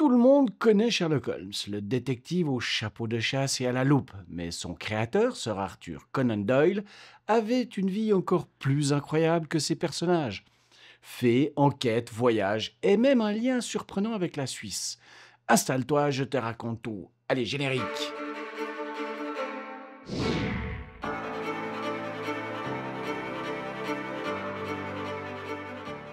Tout le monde connaît Sherlock Holmes, le détective au chapeau de chasse et à la loupe, mais son créateur, Sir Arthur Conan Doyle, avait une vie encore plus incroyable que ses personnages. Faits, enquêtes, voyages et même un lien surprenant avec la Suisse. Installe-toi, je te raconte tout. Allez, générique!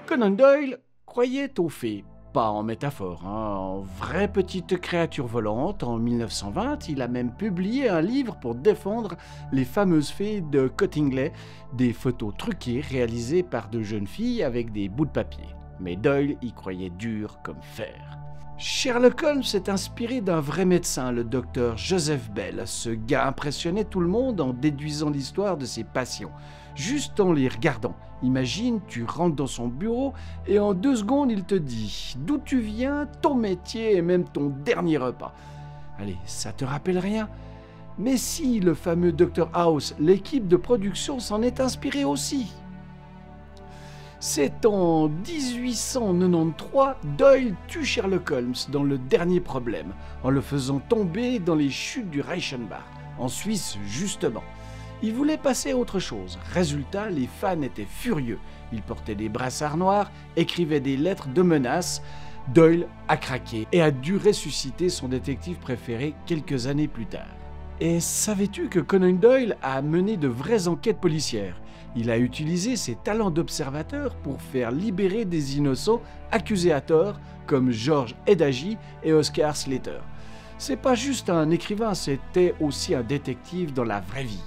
Conan Doyle croyait aux fées, pas en métaphore, en vraie petite créature volante. En 1920, il a même publié un livre pour défendre les fameuses fées de Cottingley, des photos truquées réalisées par de jeunes filles avec des bouts de papier. Mais Doyle y croyait dur comme fer. Sherlock Holmes s'est inspiré d'un vrai médecin, le docteur Joseph Bell. Ce gars impressionnait tout le monde en déduisant l'histoire de ses patients, juste en les regardant. Imagine, tu rentres dans son bureau et en 2 secondes, il te dit d'où tu viens, ton métier et même ton dernier repas. Allez, ça te rappelle rien? Mais si, le fameux Dr House, l'équipe de production s'en est inspirée aussi. C'est en 1893, Doyle tue Sherlock Holmes dans Le Dernier Problème, en le faisant tomber dans les chutes du Reichenbach, en Suisse justement. Il voulait passer à autre chose. Résultat, les fans étaient furieux. Ils portaient des brassards noirs, écrivaient des lettres de menaces. Doyle a craqué et a dû ressusciter son détective préféré quelques années plus tard. Et savais-tu que Conan Doyle a mené de vraies enquêtes policières? Il a utilisé ses talents d'observateur pour faire libérer des innocents accusés à tort, comme George Edagy et Oscar Slater. C'est pas juste un écrivain, c'était aussi un détective dans la vraie vie.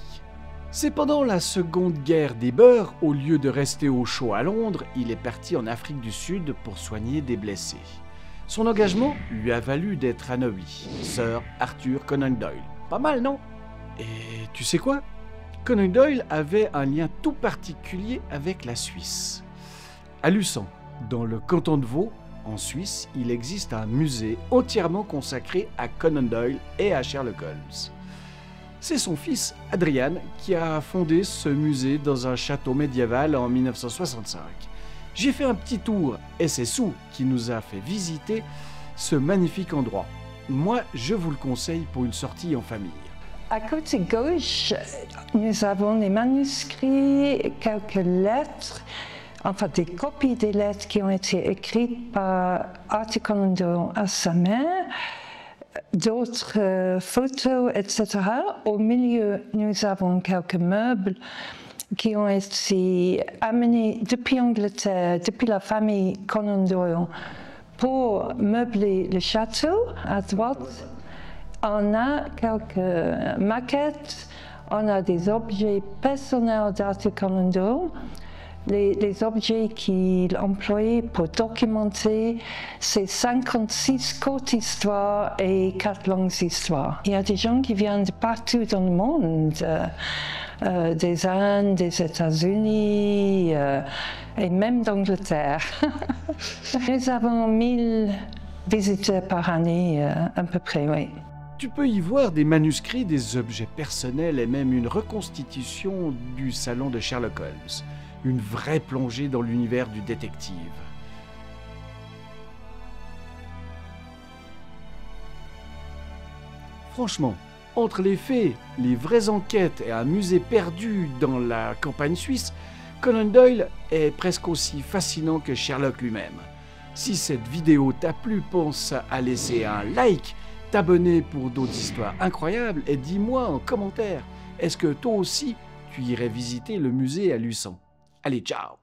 C'est pendant la Seconde Guerre des Beurs, au lieu de rester au chaud à Londres, il est parti en Afrique du Sud pour soigner des blessés. Son engagement lui a valu d'être anobli, Sir Arthur Conan Doyle. Pas mal, non? Et tu sais quoi? Conan Doyle avait un lien tout particulier avec la Suisse. À Lucens, dans le canton de Vaud, en Suisse, il existe un musée entièrement consacré à Conan Doyle et à Sherlock Holmes. C'est son fils, Adrian, qui a fondé ce musée dans un château médiéval en 1965. J'ai fait un petit tour et c'est Sue qui nous a fait visiter ce magnifique endroit. Moi, je vous le conseille pour une sortie en famille. À côté gauche, nous avons des manuscrits, quelques lettres, enfin des copies des lettres qui ont été écrites par Arthur Conan Doyle à sa mère, d'autres photos, etc. Au milieu, nous avons quelques meubles qui ont été amenés depuis Angleterre, depuis la famille Conan Doyle, pour meubler le château. À droite, on a quelques maquettes, on a des objets personnels d'Arthur Conan Doyle, les objets qu'il employait pour documenter ses 56 courtes histoires et 4 longues histoires. Il y a des gens qui viennent de partout dans le monde, des Indes, des États-Unis et même d'Angleterre. Nous avons 1000 visiteurs par année à peu près, oui. Tu peux y voir des manuscrits, des objets personnels et même une reconstitution du salon de Sherlock Holmes. Une vraie plongée dans l'univers du détective. Franchement, entre les faits, les vraies enquêtes et un musée perdu dans la campagne suisse, Conan Doyle est presque aussi fascinant que Sherlock lui-même. Si cette vidéo t'a plu, pense à laisser un like, t'abonner pour d'autres histoires incroyables et dis-moi en commentaire, est-ce que toi aussi tu irais visiter le musée à Lucens? Allez, ciao!